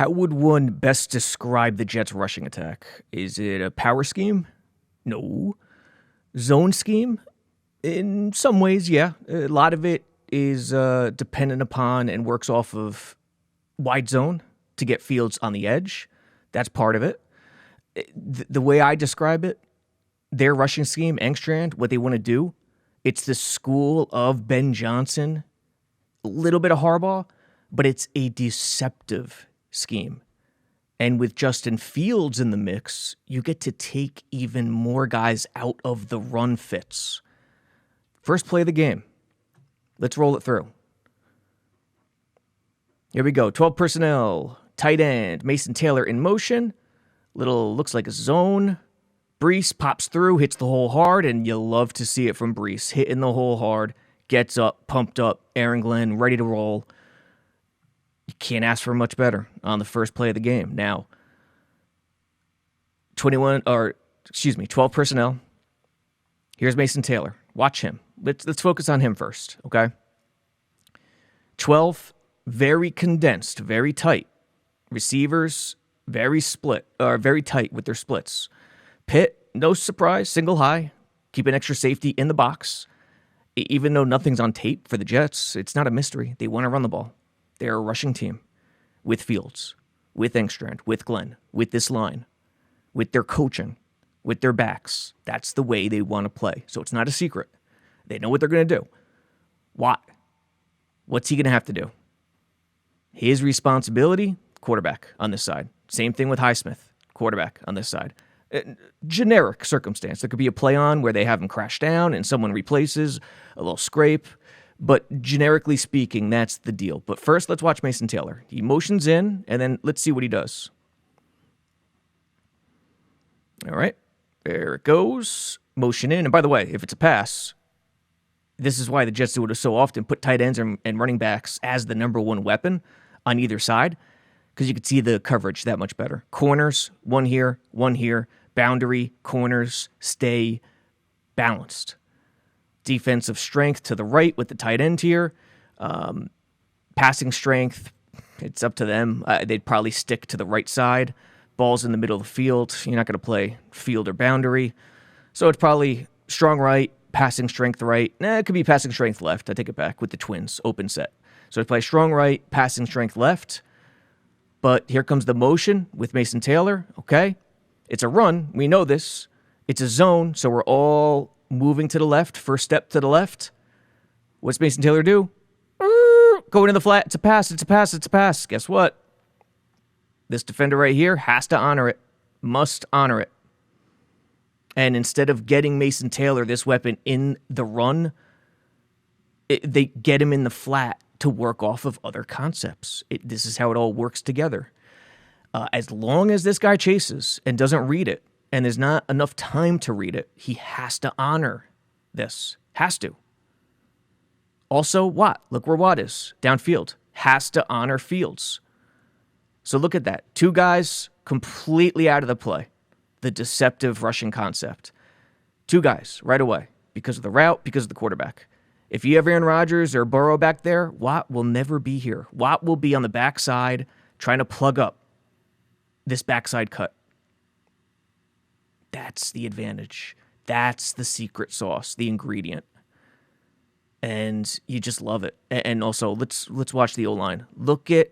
How would one best describe the Jets' rushing attack? Is it a power scheme? No. Zone scheme? In some ways, yeah. A lot of it is dependent upon and works off of wide zone to get Fields on the edge. That's part of it. The way I describe it, their rushing scheme, Engstrand, what they want to do, it's the school of Ben Johnson, a little bit of Harbaugh, but it's a deceptive scheme. And with Justin Fields in the mix, you get to take even more guys out of the run fits. First play of the game. Let's roll it through. Here we go. 12 personnel. Tight end. Mason Taylor in motion. Little looks like a zone. Brees pops through, hits the hole hard, and you love to see it from Brees. Hitting the hole hard. Gets up, pumped up. Aaron Glenn ready to roll. You can't ask for much better on the first play of the game. Now, 12 personnel. Here's Mason Taylor. Watch him. Let's focus on him first, okay? 12, very condensed, very tight. Receivers, very tight with their splits. Pitt, no surprise, single high. Keep an extra safety in the box. Even though nothing's on tape for the Jets, it's not a mystery. They want to run the ball. They're a rushing team with Fields, with Engstrand, with Glenn, with this line, with their coaching, with their backs. That's the way they want to play. So it's not a secret. They know what they're going to do. Watt, what's he going to have to do? His responsibility, quarterback on this side. Same thing with Highsmith, quarterback on this side. Generic circumstance. There could be a play on where they have him crash down and someone replaces, a little scrape. But generically speaking, that's the deal. But first, let's watch Mason Taylor. He motions in, and then let's see what he does. All right. There it goes. Motion in. And by the way, if it's a pass, this is why the Jets do it so often. Put tight ends and running backs as the number one weapon on either side, because you can see the coverage that much better. Corners, one here. Boundary, corners, stay balanced. Defensive strength to the right with the tight end here. Passing strength, it's up to them. They'd probably stick to the right side. Ball's in the middle of the field. You're not going to play field or boundary. So it's probably strong right, passing strength right. It could be passing strength left. I take it back with the Twins, open set. So I play strong right, passing strength left. But here comes the motion with Mason Taylor. Okay, it's a run. We know this. It's a zone, so we're all moving to the left, first step to the left. What's Mason Taylor do? Going in the flat. It's a pass. Guess what? This defender right here has to honor it. Must honor it. And instead of getting Mason Taylor, this weapon, in the run, they get him in the flat to work off of other concepts. This is how it all works together. As long as this guy chases and doesn't read it, and there's not enough time to read it, he has to honor this. Has to. Also, Watt. Look where Watt is. Downfield. Has to honor Fields. So look at that. Two guys completely out of the play. The deceptive rushing concept. Two guys right away. Because of the route, because of the quarterback. If you have Aaron Rodgers or Burrow back there, Watt will never be here. Watt will be on the backside trying to plug up this backside cut. That's the advantage. That's the secret sauce, the ingredient. And you just love it. And also, let's watch the O-line. Look at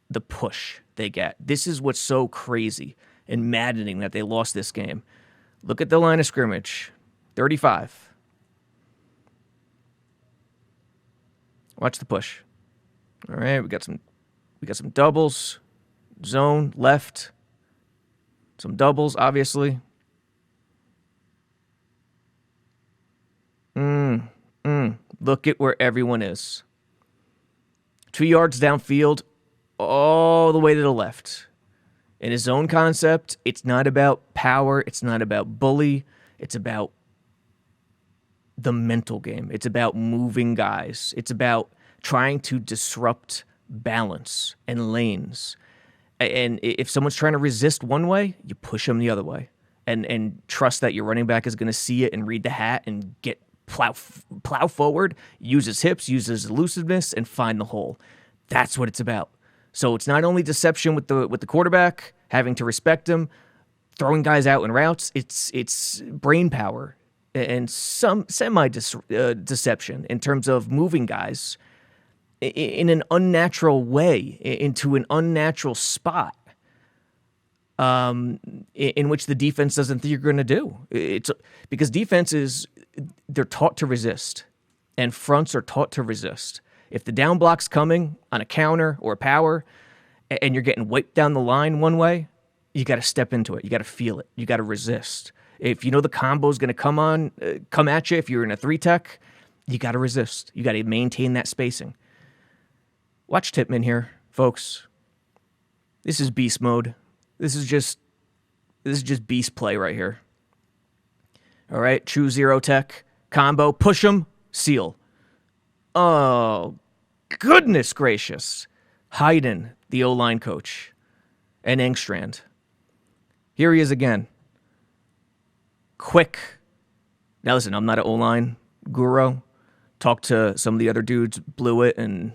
the push they get. This is what's so crazy and maddening that they lost this game. Look at the line of scrimmage. 35. Watch the push. All right, we got some doubles. Zone, left. Some doubles, obviously. Look at where everyone is. 2 yards downfield, all the way to the left. In his own concept, it's not about power. It's not about bully. It's about the mental game. It's about moving guys. It's about trying to disrupt balance and lanes. And if someone's trying to resist one way, you push them the other way. And trust that your running back is going to see it and read the hat and plow forward, use his hips, use his elusiveness, and find the hole. That's what it's about. So it's not only deception with the quarterback, having to respect him, throwing guys out in routes. It's brain power and some semi deception in terms of moving guys in an unnatural way into an unnatural spot in which the defense doesn't think you're going to do. It's because defenses, they're taught to resist, and fronts are taught to resist. If the down block's coming on a counter or a power, and you're getting wiped down the line one way, you got to step into it. You got to feel it. You got to resist. If you know the combo is going to come at you, if you're in a 3-tech, you got to resist. You got to maintain that spacing. Watch Tippmann here, folks. This is beast mode. This is just beast play right here. All right, true 0-tech combo, push him, seal. Oh, goodness gracious. Hayden, the O-line coach, and Engstrand. Here he is again. Quick. Now listen, I'm not an O-line guru. Talked to some of the other dudes, blew it, and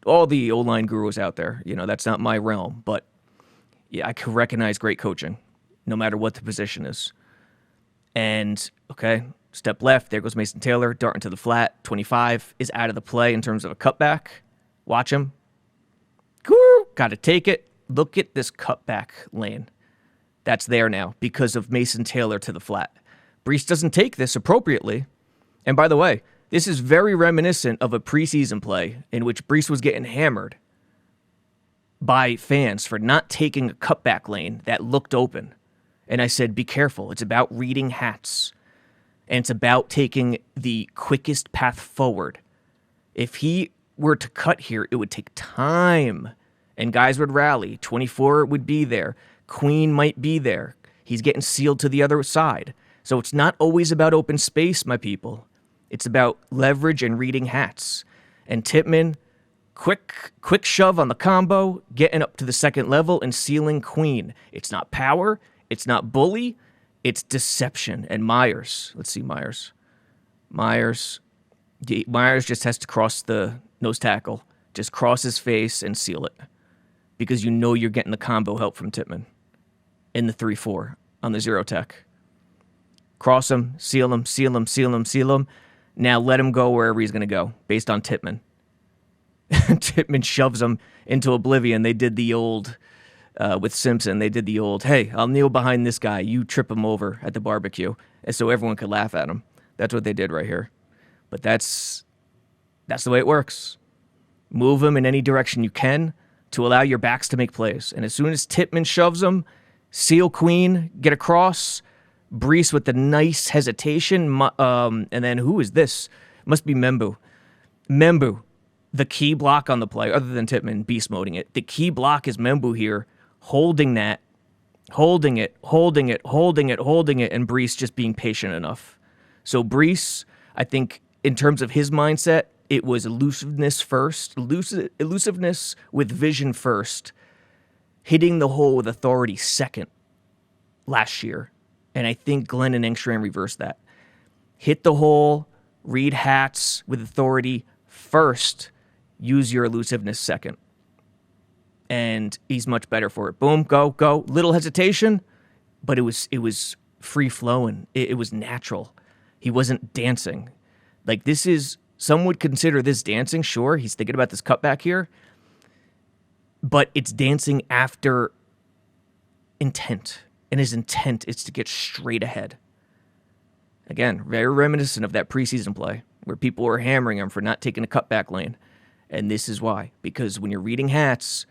all the O-line gurus out there. You know, that's not my realm, but yeah, I can recognize great coaching, no matter what the position is. And, okay, step left, there goes Mason Taylor, dart into the flat, 25, is out of the play in terms of a cutback. Watch him. Got to take it. Look at this cutback lane. That's there now because of Mason Taylor to the flat. Brees doesn't take this appropriately. And by the way, this is very reminiscent of a preseason play in which Brees was getting hammered by fans for not taking a cutback lane that looked open. And I said, be careful. It's about reading hats. And it's about taking the quickest path forward. If he were to cut here, it would take time. And guys would rally. 24 would be there. Queen might be there. He's getting sealed to the other side. So it's not always about open space, my people. It's about leverage and reading hats. And Tippmann, quick shove on the combo, getting up to the second level and sealing Queen. It's not power. It's not bully. It's deception. And Myers. Let's see Myers. Myers just has to cross the nose tackle. Just cross his face and seal it. Because you know you're getting the combo help from Tippmann in the 3-4 on the 0-tech. Cross him, seal him, seal him, seal him, seal him. Now let him go wherever he's going to go based on Tippmann. Tippmann shoves him into oblivion. They did the old, with Simpson, they did the old, hey, I'll kneel behind this guy. You trip him over at the barbecue. And so everyone could laugh at him. That's what they did right here. But that's the way it works. Move him in any direction you can to allow your backs to make plays. And as soon as Tippmann shoves him, seal Queen, get across, Brees with the nice hesitation, and then who is this? Must be Membu. Membu, the key block on the play, other than Tippmann beast moding it. The key block is Membu here, holding that, holding it, and Brees just being patient enough. So Brees, I think, in terms of his mindset, it was elusiveness first, elusiveness with vision first, hitting the hole with authority second last year. And I think Glenn and Engstrand reversed that. Hit the hole, read hats with authority first, use your elusiveness second. And he's much better for it. Boom, go. Little hesitation, but it was free-flowing. It was natural. He wasn't dancing. Like, this is, some would consider this dancing, sure. He's thinking about this cutback here. But it's dancing after intent. And his intent is to get straight ahead. Again, very reminiscent of that preseason play where people were hammering him for not taking a cutback lane. And this is why. Because when you're reading hats,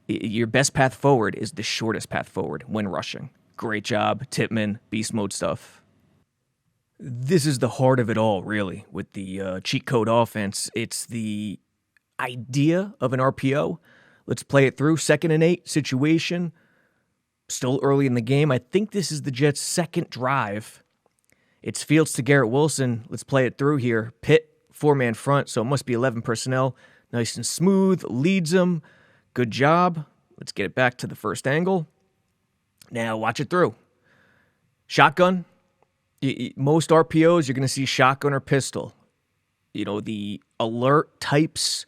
your best path forward is the shortest path forward when rushing. Great job, Tippmann, beast mode stuff. This is the heart of it all, really, with the cheat code offense. It's the idea of an RPO. Let's play it through. 2nd and 8 situation. Still early in the game. I think this is the Jets' second drive. It's Fields to Garrett Wilson. Let's play it through here. Pitt, 4-man front, so it must be 11 personnel. Nice and smooth. Leads them. Good job. Let's get it back to the first angle. Now watch it through. Shotgun. Most RPOs, you're going to see shotgun or pistol. You know, the alert types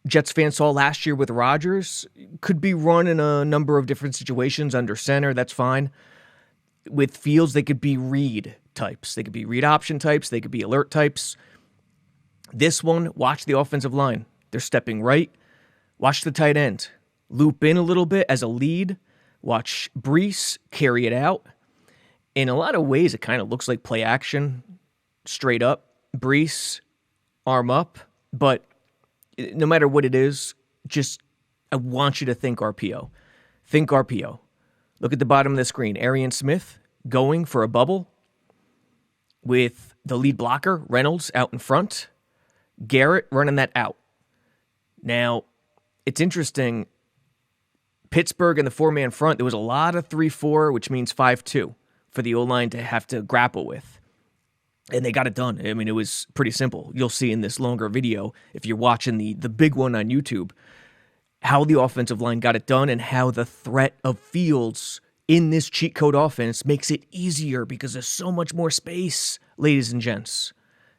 Jets fans saw last year with Rodgers could be run in a number of different situations under center. That's fine. With Fields, they could be read types. They could be read option types. They could be alert types. This one, watch the offensive line. They're stepping right. Watch the tight end. Loop in a little bit as a lead. Watch Brees carry it out. In a lot of ways, it kind of looks like play action, straight up. Brees, arm up. But no matter what it is, I want you to think RPO. Think RPO. Look at the bottom of the screen. Arian Smith going for a bubble with the lead blocker, Reynolds, out in front. Garrett running that out. Now, it's interesting. Pittsburgh in the four-man front, there was a lot of 3-4, which means 5-2 for the O-line to have to grapple with. And they got it done. I mean, it was pretty simple. You'll see in this longer video, if you're watching the big one on YouTube, how the offensive line got it done and how the threat of Fields in this cheat code offense makes it easier because there's so much more space, ladies and gents.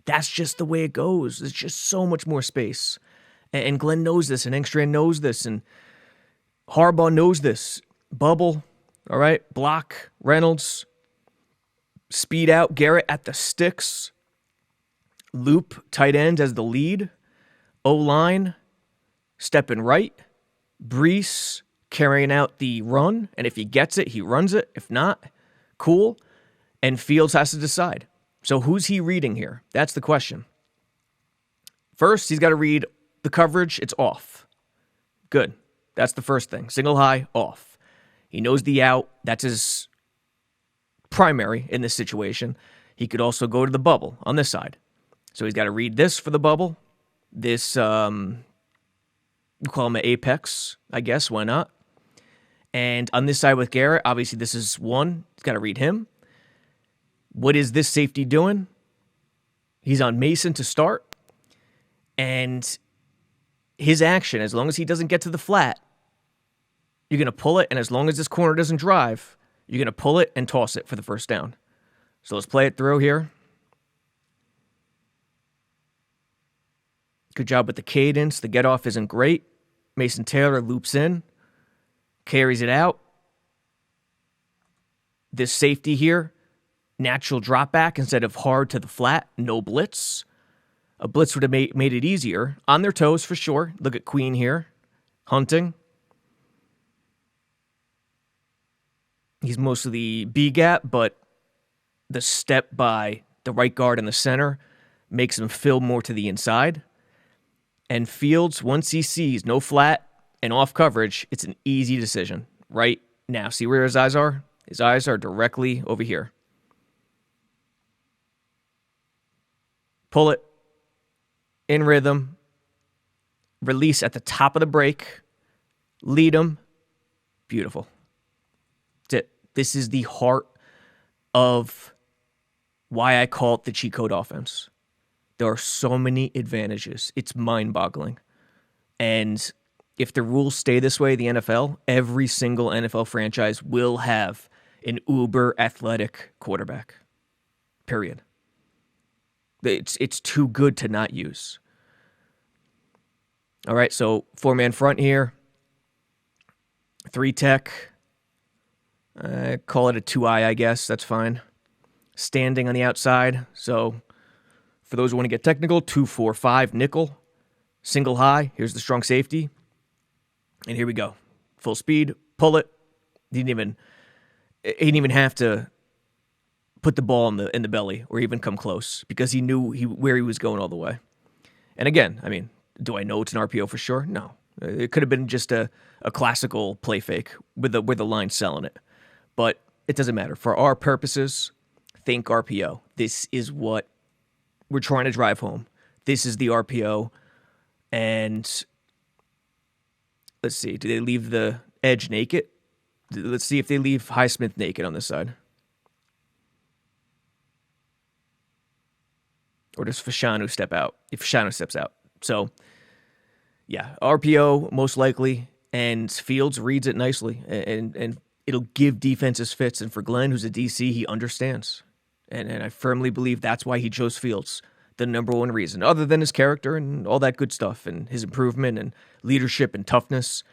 That's just the way it goes. There's just so much more space. And Glenn knows this, and Engstrand knows this, and Harbaugh knows this. Bubble, all right, block, Reynolds, speed out, Garrett at the sticks, loop, tight end as the lead, O-line, stepping right, Brees carrying out the run, and if he gets it, he runs it. If not, cool. And Fields has to decide. So who's he reading here? That's the question. First, he's got to read the coverage. It's off. Good. That's the first thing. Single high, off. He knows the out. That's his primary in this situation. He could also go to the bubble on this side. So he's got to read this for the bubble. This, you call him an apex, I guess. Why not? And on this side with Garrett, obviously this is one. He's got to read him. What is this safety doing? He's on Mason to start. And his action, as long as he doesn't get to the flat, you're going to pull it. And as long as this corner doesn't drive, you're going to pull it and toss it for the first down. So let's play it through here. Good job with the cadence. The get off isn't great. Mason Taylor loops in, carries it out. This safety here, natural drop back instead of hard to the flat, no blitz. A blitz would have made it easier. On their toes for sure. Look at Queen here, hunting. He's mostly B gap, but the step by the right guard in the center makes him fill more to the inside. And Fields, once he sees no flat and off coverage, it's an easy decision right now. See where his eyes are? His eyes are directly over here. Pull it. In rhythm. Release at the top of the break. Lead him. Beautiful. That's it. This is the heart of why I call it the cheat code offense. There are so many advantages. It's mind-boggling. And if the rules stay this way, the NFL, every single NFL franchise will have an uber athletic quarterback. Period. It's too good to not use. All right, so four-man front here. 3 tech. Call it a 2-eye, I guess. That's fine. Standing on the outside. So for those who want to get technical, 2-4-5 nickel. Single high. Here's the strong safety. And here we go. Full speed. Pull it. He didn't even have to put the ball in the belly or even come close because he knew where he was going all the way. And again, I mean, do I know it's an RPO for sure? No. It could have been just a classical play fake with the line selling it. But it doesn't matter. For our purposes, think RPO. This is what we're trying to drive home. This is the RPO. And let's see. Do they leave the edge naked? Let's see if they leave Highsmith naked on this side. Or does Fashanu step out? If Fashanu steps out. So, yeah, RPO most likely. And Fields reads it nicely. And it'll give defenses fits. And for Glenn, who's a DC, he understands. And I firmly believe that's why he chose Fields. the number one reason, other than his character and all that good stuff and his improvement and leadership and toughness.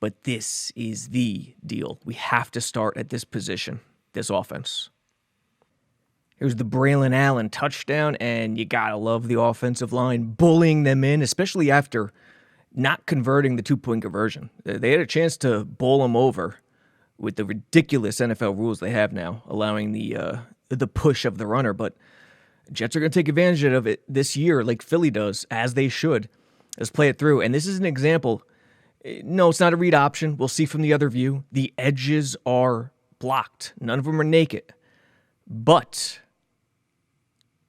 But this is the deal. We have to start at this position, this offense. Here's the Braylon Allen touchdown, and you gotta love the offensive line bullying them in, especially after not converting the 2-point conversion. They had a chance to bowl them over with the ridiculous NFL rules they have now, allowing the push of the runner. But Jets are going to take advantage of it this year, like Philly does, as they should. Let's play it through. And this is an example. No, it's not a read option. We'll see from the other view. The edges are blocked. None of them are naked. But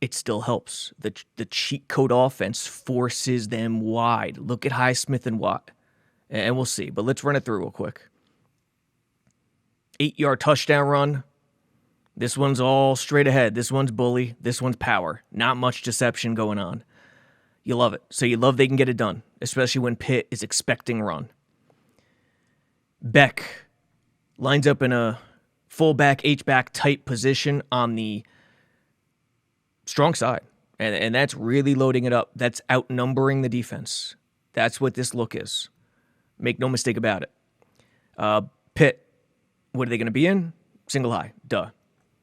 it still helps. The cheat code offense forces them wide. Look at Highsmith and Watt. And we'll see. But let's run it through real quick. 8-yard touchdown run. This one's all straight ahead. This one's bully. This one's power. Not much deception going on. You love it. So you love they can get it done, especially when Pitt is expecting run. Beck lines up in a fullback, H-back type position on the strong side. And that's really loading it up. That's outnumbering the defense. That's what this look is. Make no mistake about it. Pitt, what are they going to be in? Single high. Duh.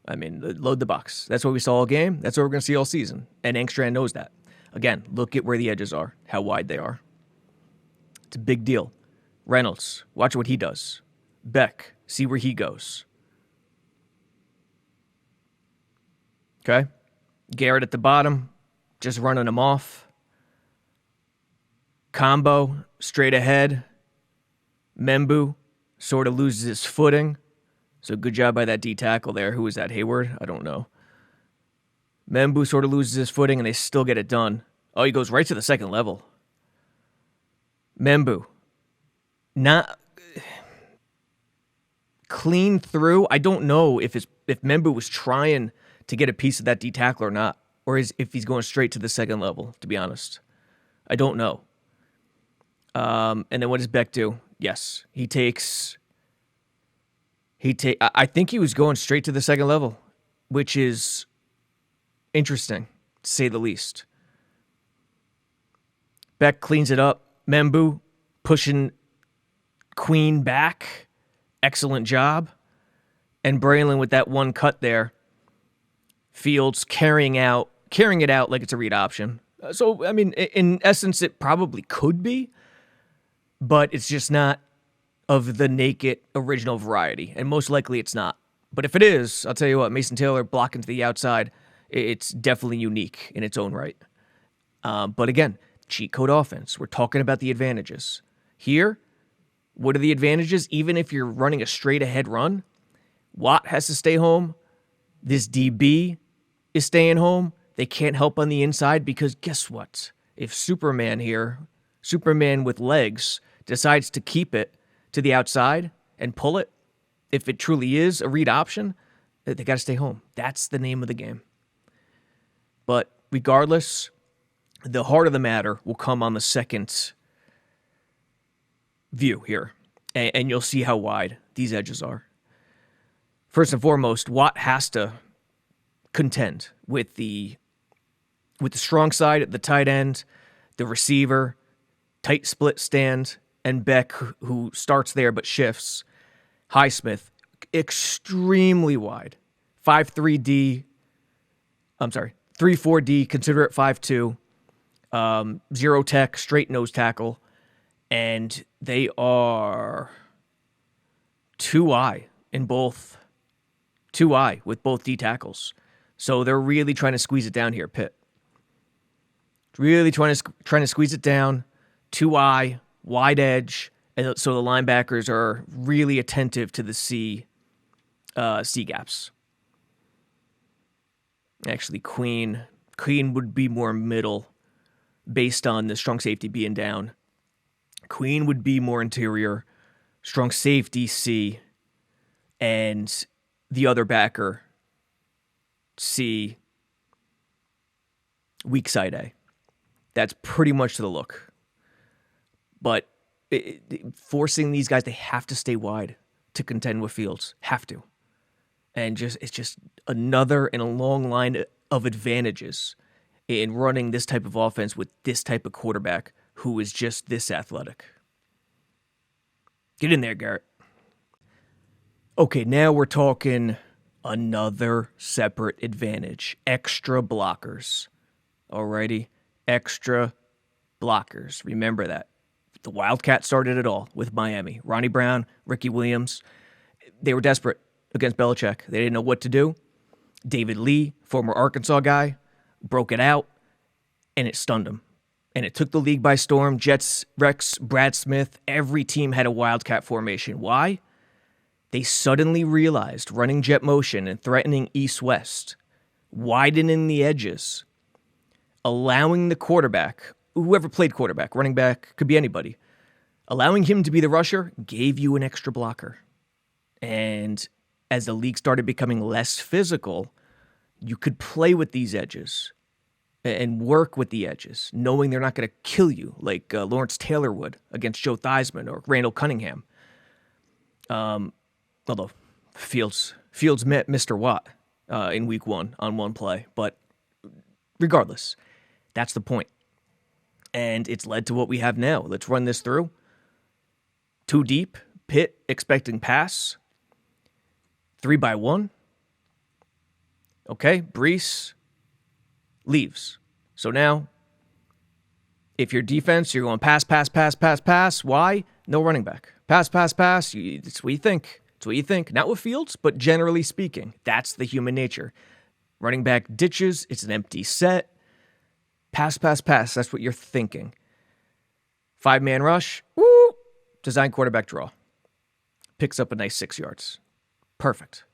I mean, load the box. That's what we saw all game. That's what we're going to see all season. And Engstrand knows that. Again, look at where the edges are, how wide they are. It's a big deal. Reynolds, watch what he does. Beck, see where he goes. Okay? Garrett at the bottom, just running him off. Combo, straight ahead. Membu sort of loses his footing. So good job by that D tackle there. Who was that, Hayward? I don't know. Membu sort of loses his footing, and they still get it done. Oh, he goes right to the second level. Membu. Not clean through. I don't know if Membu was trying to get a piece of that D tackle or not, or if he's going straight to the second level, to be honest. I don't know. And then what does Beck do? Yes, he takes... I think he was going straight to the second level, which is interesting, to say the least. Beck cleans it up. Membu pushing Queen back. Excellent job. And Braylon with that one cut there. Fields carrying it out like it's a read option. So, I mean, in essence, it probably could be, but it's just not of the naked original variety, and most likely it's not. But if it is, I'll tell you what, Mason Taylor blocking to the outside, it's definitely unique in its own right. But again, cheat code offense. We're talking about the advantages. Here, what are the advantages? Even if you're running a straight ahead run, Watt has to stay home. This DB is staying home. They can't help on the inside because guess what? If Superman with legs, decides to keep it to the outside and pull it, if it truly is a read option, they got to stay home. That's the name of the game. But regardless, the heart of the matter will come on the second view here, and you'll see how wide these edges are. First and foremost, Watt has to contend with the strong side at the tight end, the receiver, tight split stand, and Beck, who starts there but shifts. Highsmith, extremely wide. 3-4D, consider it 5'2". Zero tech, straight nose tackle. And they are 2-eye in both. 2-eye with both D tackles. So they're really trying to squeeze it down here, Pitt. Really trying to squeeze it down. 2-eye, wide edge, and so the linebackers are really attentive to the C gaps. Actually, Queen would be more middle based on the strong safety being down. Queen would be more interior, strong safety C, and the other backer C, weak side A. That's pretty much the look. But forcing these guys, they have to stay wide to contend with Fields. Have to. And it's just another in a long line of advantages. in running this type of offense with this type of quarterback who is just this athletic. Get in there, Garrett. Okay, now we're talking another separate advantage. Extra blockers. Alrighty? Extra blockers. Remember that. The Wildcats started it all with Miami. Ronnie Brown, Ricky Williams. They were desperate against Belichick. They didn't know what to do. David Lee, former Arkansas guy, broke it out, and it stunned him. And it took the league by storm. Jets, Rex, Brad Smith, every team had a Wildcat formation. Why? They suddenly realized running jet motion and threatening east-west, widening the edges, allowing the quarterback, whoever played quarterback, running back, could be anybody, allowing him to be the rusher gave you an extra blocker. And as the league started becoming less physical, you could play with these edges and work with the edges, knowing they're not going to kill you like Lawrence Taylor would against Joe Theismann or Randall Cunningham. Although Fields met Mr. Watt in week 1 on one play. But regardless, that's the point. And it's led to what we have now. Let's run this through. 2 deep, Pitt expecting pass. 3-by-1. Okay, Brees leaves. So now, if your defense, you're going pass, pass, pass, pass, pass. Why? No running back. Pass, pass, pass. It's what you think. It's what you think. Not with Fields, but generally speaking, that's the human nature. Running back ditches. It's an empty set. Pass, pass, pass. That's what you're thinking. 5-man rush. Woo! Design quarterback draw. Picks up a nice 6 yards. Perfect.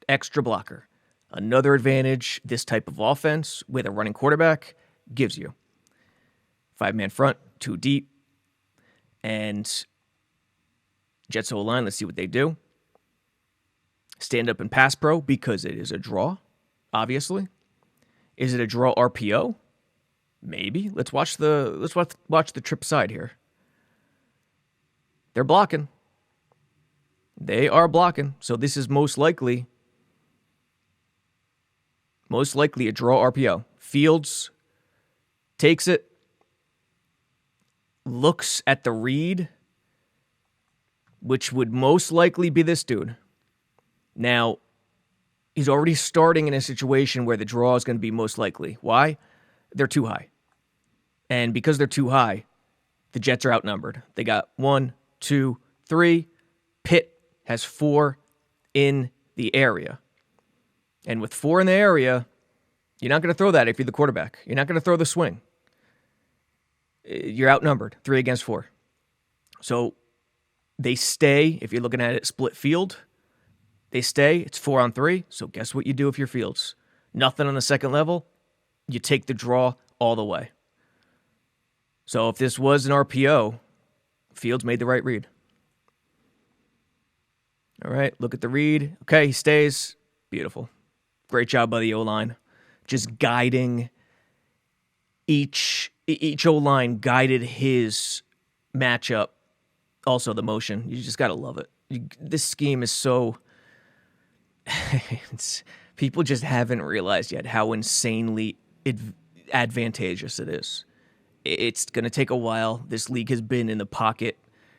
Extra blocker. Another advantage this type of offense with a running quarterback gives you. 5-man front, 2 deep. And Jets O-line, let's see what they do. Stand up and pass pro because it is a draw, obviously. Is it a draw RPO? Maybe. Let's watch the trip side here. They're blocking. They are blocking. So this is most likely a draw RPO. Fields takes it, looks at the read, which would most likely be this dude. Now, he's already starting in a situation where the draw is going to be most likely. Why? They're too high. And because they're too high, the Jets are outnumbered. They got 1, 2, 3. Pitt has 4 in the area. And with 4 in the area, you're not going to throw that if you're the quarterback. You're not going to throw the swing. You're outnumbered, 3 against 4. So they stay, if you're looking at it split field, they stay, it's 4-on-3. So guess what you do if you're Fields? Nothing on the second level, you take the draw all the way. So if this was an RPO, Fields made the right read. All right, look at the read. Okay, he stays. Beautiful. Great job by the O-line. Just guiding each O-line guided his matchup. Also the motion. You just got to love it. This scheme is so... people just haven't realized yet how insanely advantageous it is. It's going to take a while. This league has been in the pocket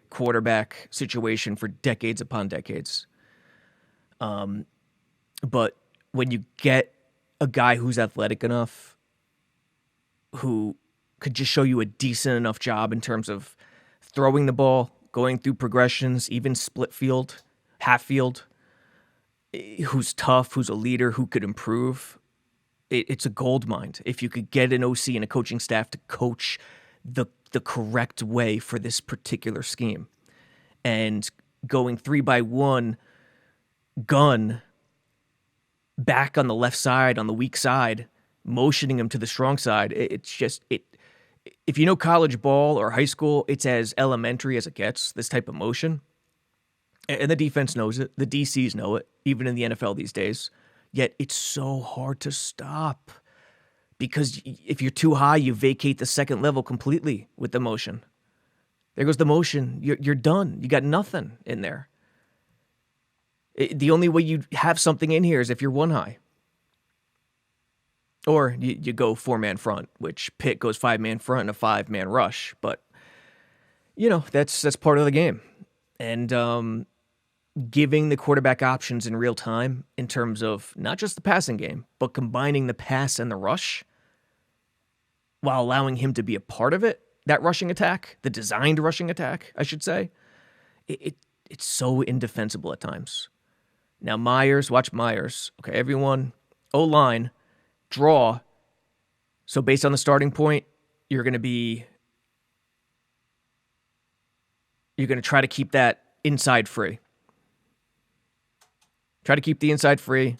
quarterback situation for decades upon decades. But when you get a guy who's athletic enough, who could just show you a decent enough job in terms of throwing the ball, going through progressions, even split field, half field, who's tough, who's a leader, who could improve, it's a gold mine. If you could get an OC and a coaching staff to coach the correct way for this particular scheme. And going 3-by-1 gun back on the left side, on the weak side, motioning him to the strong side, it's just, if you know college ball or high school, it's as elementary as it gets, this type of motion. And the defense knows it. The DCs know it, even in the NFL these days. Yet it's so hard to stop because if you're too high, you vacate the second level completely with the motion. There goes the motion. You're done. You got nothing in there. The only way you have something in here is if you're 1 high. Or you go 4-man front, which Pitt goes 5-man front and a 5-man rush. But, that's part of the game. And giving the quarterback options in real time in terms of not just the passing game, but combining the pass and the rush while allowing him to be a part of it, that rushing attack, the designed rushing attack, I should say, it's so indefensible at times. Now, watch Myers. Okay, everyone, O-line, draw. So based on the starting point, you're going to try to keep that inside free. Try to keep the inside free.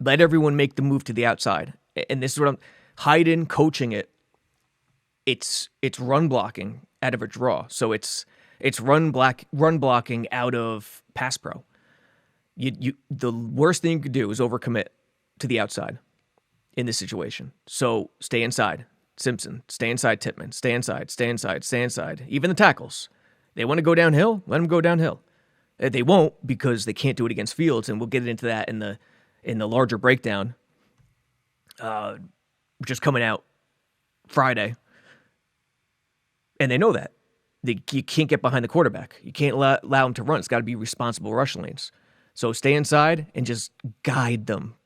Let everyone make the move to the outside. And this is what Hayden coaching it. It's run blocking out of a draw. So it's run blocking out of pass pro. The worst thing you could do is overcommit to the outside in this situation. So stay inside. Simpson, stay inside. Tippmann, stay inside, stay inside, stay inside. Even the tackles. They want to go downhill, let them go downhill. They won't because they can't do it against Fields, and we'll get into that in the larger breakdown, which is coming out Friday. And they know that. You can't get behind the quarterback. You can't allow him to run. It's got to be responsible rush lanes. So stay inside and just guide them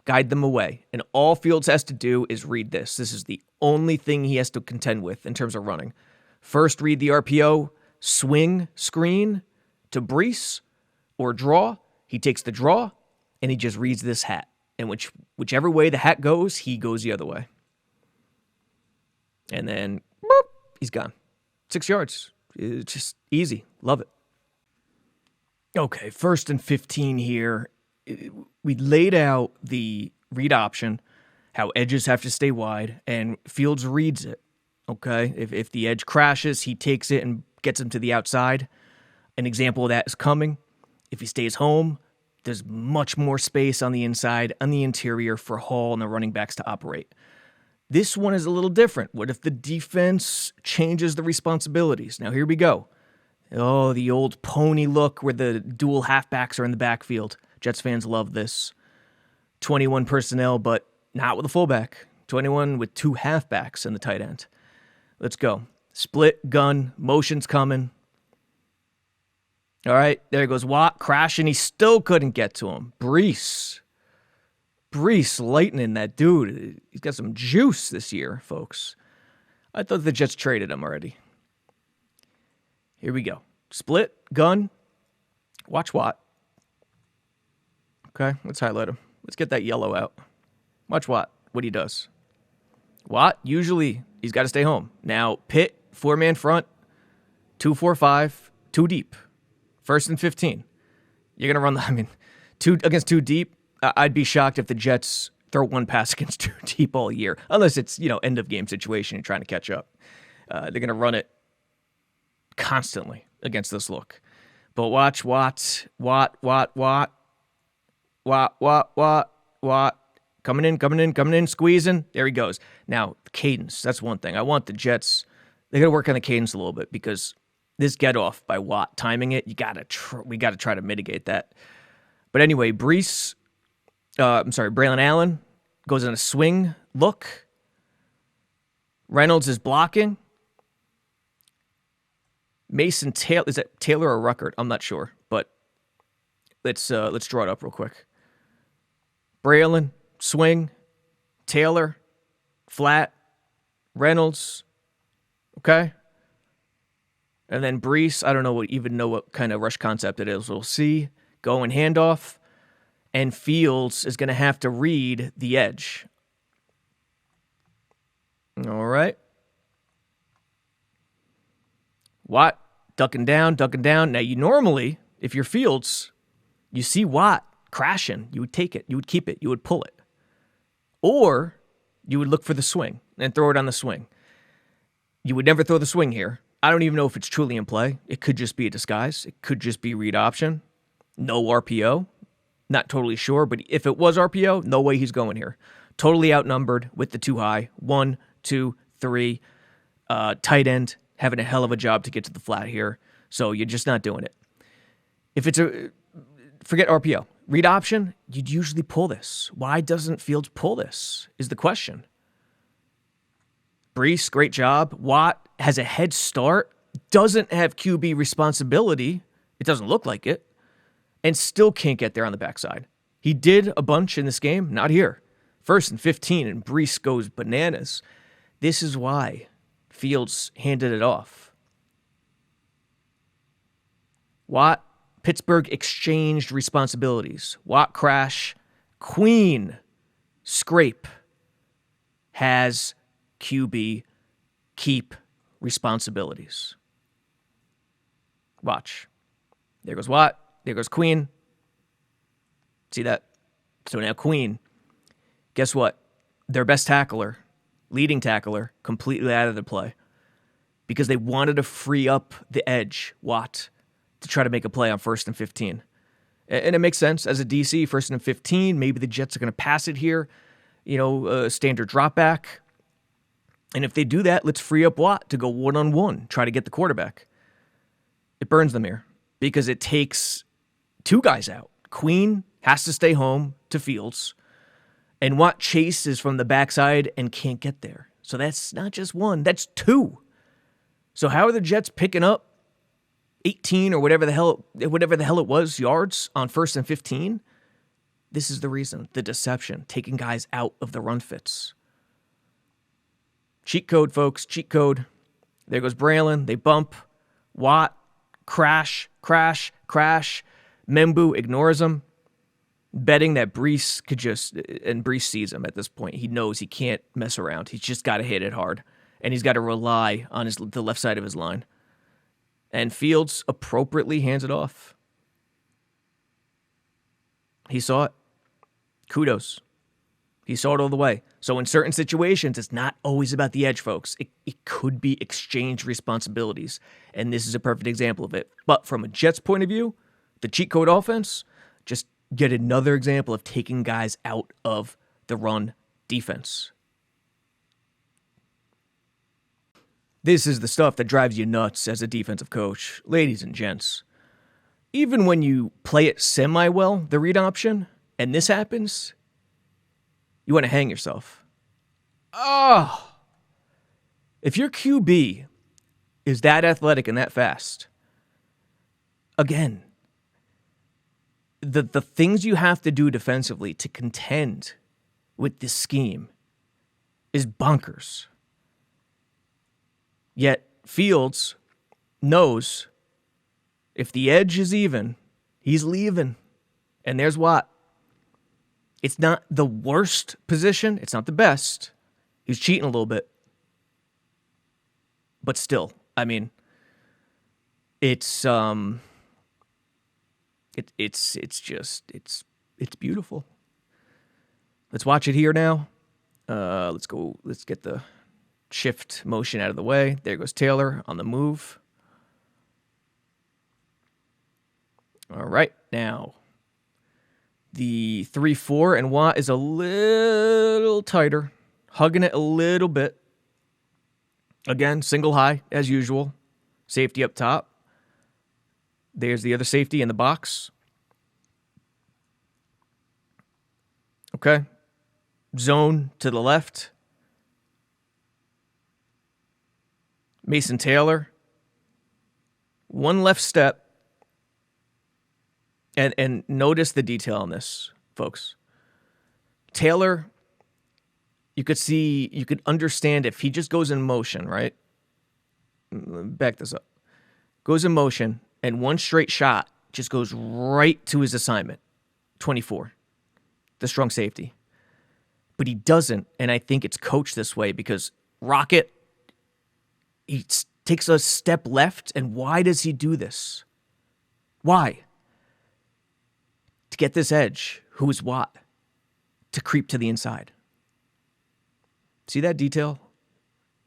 away. And all Fields has to do is read this. This is the only thing he has to contend with in terms of running. First, read the RPO, swing, screen to Brees or draw. He takes the draw and he just reads this hat. And whichever way the hat goes, he goes the other way. And then, boop, he's gone. 6 yards. It's just easy. Love it. Okay, 1st and 15 here. We laid out the read option, how edges have to stay wide, and Fields reads it. Okay, if the edge crashes, he takes it and gets him to the outside. An example of that is coming. If he stays home, there's much more space on the inside, on the interior for Hall and the running backs to operate. This one is a little different. What if the defense changes the responsibilities? Now, here we go. Oh, the old pony look where the dual halfbacks are in the backfield. Jets fans love this. 21 personnel, but not with a fullback. 21 with 2 halfbacks in the tight end. Let's go. Split, gun, motion's coming. All right, there goes Watt, crashing. He still couldn't get to him. Brees lightning that dude. He's got some juice this year, folks. I thought the Jets traded him already. Here we go. Split, gun. Watch Watt. Okay, let's highlight him. Let's get that yellow out. Watch Watt, what he does. Watt, usually he's got to stay home. Now, Pitt, 4-man front, 2-4-5, 2 deep. 1st and 15. You're going to run, 2 against 2 deep. I'd be shocked if the Jets throw 1 pass against 2 deep all year, unless it's, end of game situation and trying to catch up. They're going to run it constantly against this look. But watch Watt. Coming in, squeezing. There he goes. Now, the cadence, that's one thing. I want the Jets, they got to work on the cadence a little bit because this get off by Watt timing it, we got to try to mitigate that. But anyway, Braylon Allen goes in a swing look. Reynolds is blocking. Mason Taylor, is that Taylor or Ruckert? I'm not sure, but let's draw it up real quick. Braylon, swing, Taylor, flat, Reynolds, okay? And then Brees, I don't know what kind of rush concept it is. We'll see. Going handoff. And Fields is going to have to read the edge. All right. Watt, ducking down. Now, you normally, if you're Fields, you see Watt crashing. You would take it. You would keep it. You would pull it. Or you would look for the swing and throw it on the swing. You would never throw the swing here. I don't even know if it's truly in play. It could just be a disguise. It could just be read option. No RPO. Not totally sure, but if it was RPO, no way he's going here. Totally outnumbered with the 2 high. 1, 2, 3. Tight end having a hell of a job to get to the flat here. So you're just not doing it. If it's forget RPO. Read option, you'd usually pull this. Why doesn't Fields pull this is the question. Brees, great job. Watt has a head start, doesn't have QB responsibility. It doesn't look like it, and still can't get there on the backside. He did a bunch in this game, not here. 1st and 15, and Brees goes bananas. This is why Fields handed it off. Watt, Pittsburgh exchanged responsibilities. Watt crash, Queen scrape, has QB keep responsibilities. Watch. There goes Watt. There goes Queen. See that? So now Queen, guess what? Their best tackler, leading tackler, completely out of the play because they wanted to free up the edge, Watt, to try to make a play on 1st and 15. And it makes sense. As a DC, 1st and 15, maybe the Jets are going to pass it here, standard drop back. And if they do that, let's free up Watt to go one-on-one, try to get the quarterback. It burns them here because it takes 2 guys out. Queen has to stay home to Fields, and Watt chases from the backside and can't get there. So that's not just 1, that's 2. So how are the Jets picking up 18 or whatever the hell it was, yards on 1st and 15? This is the reason, the deception, taking guys out of the run fits. Cheat code, folks, cheat code. There goes Braylon. They bump. Watt, crash. Membu ignores him, betting that Brees could and Brees sees him at this point. He knows he can't mess around. He's just got to hit it hard, and he's got to rely on the left side of his line. And Fields appropriately hands it off. He saw it. Kudos. He saw it all the way. So in certain situations, it's not always about the edge, folks. It could be exchange responsibilities, and this is a perfect example of it. But from a Jets point of view, the cheat code offense, just yet another example of taking guys out of the run defense. This is the stuff that drives you nuts as a defensive coach, ladies and gents. Even when you play it semi-well, the read option, and this happens, you want to hang yourself. Oh! If your QB is that athletic and that fast, again, the things you have to do defensively to contend with this scheme is bonkers. Yet Fields knows if the edge is even, he's leaving. And there's Watt. It's not the worst position. It's not the best. He's cheating a little bit. But still, I mean, it's beautiful. Let's watch it here now. Let's get the shift motion out of the way. There goes Taylor on the move. All right, now the 3-4 and Watt is a little tighter, hugging it a little bit. Again, single high as usual. Safety up top. There's the other safety in the box. Okay. Zone to the left. Mason Taylor. One left step. And notice the detail on this, folks. Taylor, you could understand if he just goes in motion, right? Back this up. Goes in motion, and one straight shot just goes right to his assignment. 24. The strong safety. But he doesn't, and I think it's coached this way because Rocket, he takes a step left, and why does he do this? Why? To get this edge, who is Watt, to creep to the inside. See that detail?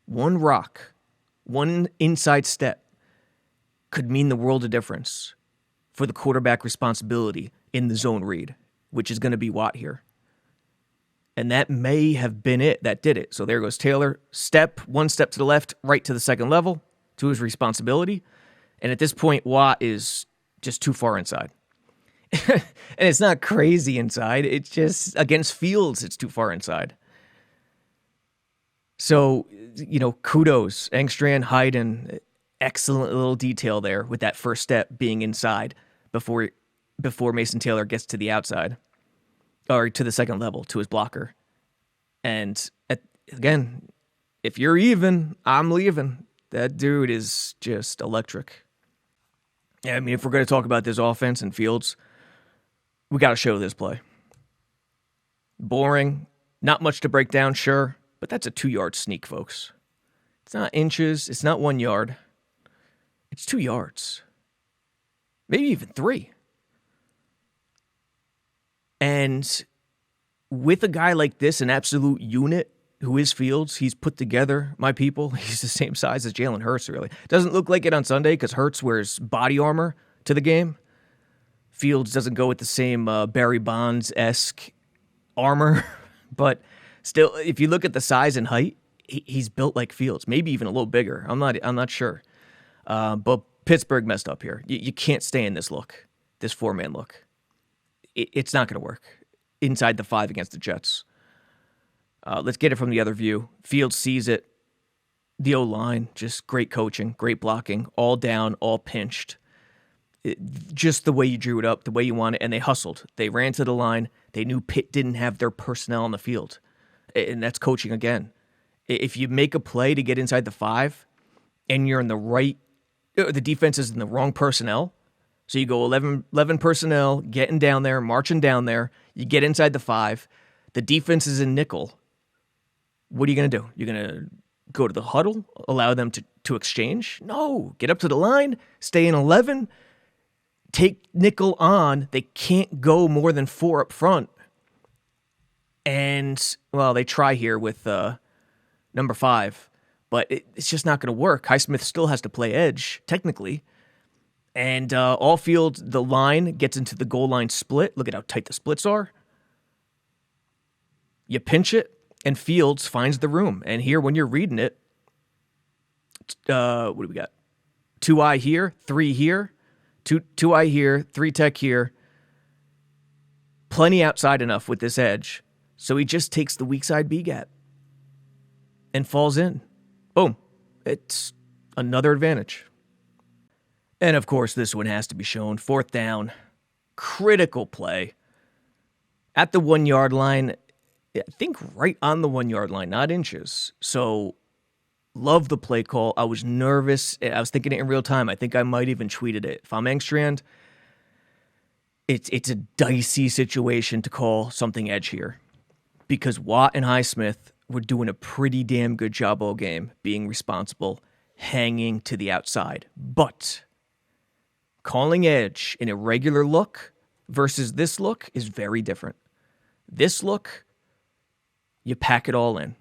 One rock, one inside step could mean the world of difference for the quarterback responsibility in the zone read, which is going to be Watt here. And that may have been it that did it. So there goes Taylor. One step to the left, right to the second level, to his responsibility. And at this point, Watt is just too far inside. And it's not crazy inside. It's just against Fields, it's too far inside. So, kudos. Engstrand, Hayden, excellent little detail there with that first step being inside before Mason Taylor gets to the outside or to the second level to his blocker. And again, if you're even, I'm leaving. That dude is just electric. Yeah, I mean, if we're going to talk about this offense and Fields, we got to show this play. Boring, not much to break down, sure, but that's a 2-yard sneak, folks. It's not inches, it's not 1 yard. It's 2 yards. Maybe even 3. And with a guy like this, an absolute unit who is Fields, he's put together, my people. He's the same size as Jalen Hurts, really. Doesn't look like it on Sunday because Hurts wears body armor to the game. Fields doesn't go with the same Barry Bonds-esque armor. But still, if you look at the size and height, he's built like Fields. Maybe even a little bigger. I'm not sure. But Pittsburgh messed up here. You can't stay in this look, this 4-man look. It's not going to work inside the 5 against the Jets. Let's get it from the other view. Fields sees it. The O-line, just great coaching, great blocking, all down, all pinched. Just the way you drew it up, the way you want it, and they hustled. They ran to the line. They knew Pitt didn't have their personnel on the field. And that's coaching again. If you make a play to get inside the 5 and you're in the defense is in the wrong personnel, so you go 11 personnel, getting down there, marching down there, you get inside the 5, the defense is in nickel. What are you going to do? You're going to go to the huddle, allow them to exchange? No. Get up to the line, stay in 11, take nickel on. They can't go more than 4 up front. And, well, they try here with number 5, but it's just not going to work. Highsmith still has to play edge, technically. And all field, the line gets into the goal line split. Look at how tight the splits are. You pinch it, and Fields finds the room. And here, when you're reading it, what do we got? 2-eye here, 3 here, 2-eye here, 3 tech here. Plenty outside enough with this edge. So he just takes the weak side B gap and falls in. Boom. It's another advantage. And of course, this one has to be shown. 4th down, critical play. At the 1 yard line, I think right on the 1 yard line, not inches. So, love the play call. I was nervous. I was thinking it in real time. I think I might even tweeted it. If I'm Engstrand, it's a dicey situation to call something edge here. Because Watt and Highsmith were doing a pretty damn good job all game, being responsible, hanging to the outside. But calling edge in a regular look versus this look is very different. This look, you pack it all in.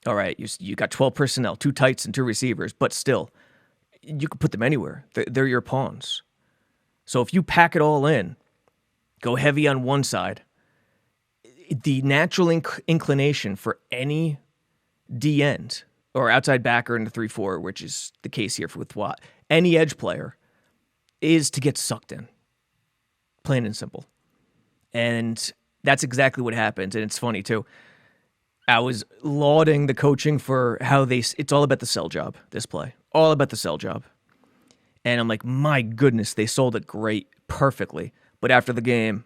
All right, you got 12 personnel, 2 tights and 2 receivers, but still, you can put them anywhere. They're your pawns. So if you pack it all in, go heavy on one side, the natural inclination for any D-end or outside backer in the 3-4, which is the case here with Watt, any edge player, is to get sucked in. Plain and simple. And that's exactly what happens. And it's funny, too. I was lauding the coaching for how it's all about the sell job, this play. All about the sell job. And I'm like, my goodness, they sold it great, perfectly. But after the game,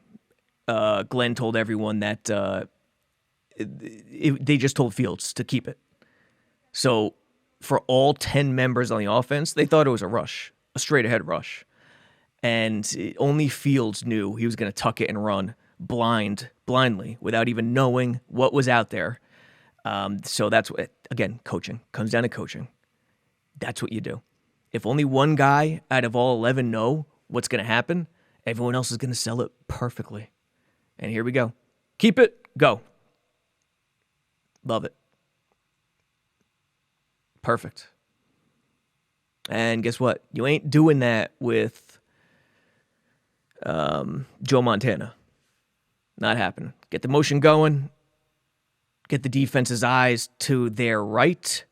Glenn told everyone that they just told Fields to keep it. So for all 10 members on the offense, they thought it was a rush, a straight-ahead rush. And only Fields knew he was going to tuck it and run blindly, without even knowing what was out there. So that's what, again, coaching. Comes down to coaching. That's what you do. If only one guy out of all 11 know what's going to happen, everyone else is going to sell it perfectly. And here we go. Keep it, go. Love it. Perfect. And guess what? You ain't doing that with Joe Montana. Not happening. Get the motion going. Get the defense's eyes to their right.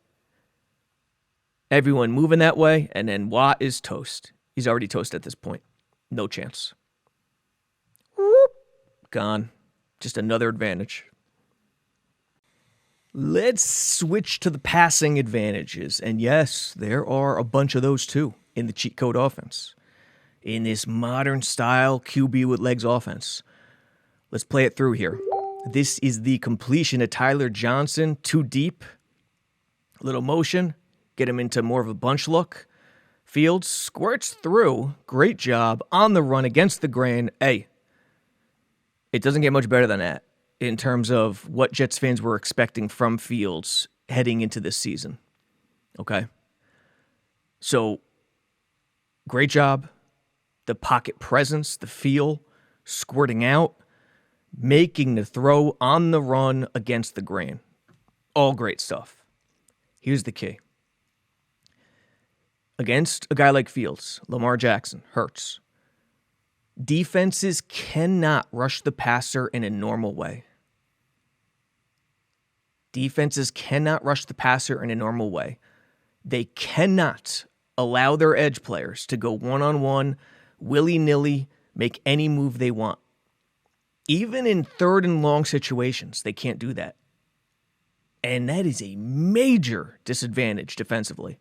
Everyone moving that way. And then Watt is toast. He's already toast at this point. No chance. Whoop. Gone. Just another advantage. Let's switch to the passing advantages. And yes, there are a bunch of those too in the cheat code offense. In this modern style QB with legs offense. Let's play it through here. This is the completion of Tyler Johnson, too deep. Little motion, get him into more of a bunch look. Fields squirts through. Great job on the run against the grain. Hey, it doesn't get much better than that in terms of what Jets fans were expecting from Fields heading into this season. Okay? So, great job. The pocket presence, the feel, squirting out, making the throw on the run against the grain. All great stuff. Here's the key. Against a guy like Fields, Lamar Jackson, Hurts, defenses cannot rush the passer in a normal way. Defenses cannot rush the passer in a normal way. They cannot allow their edge players to go one-on-one, willy-nilly, make any move they want. Even in third and long situations, they can't do that. And that is a major disadvantage defensively.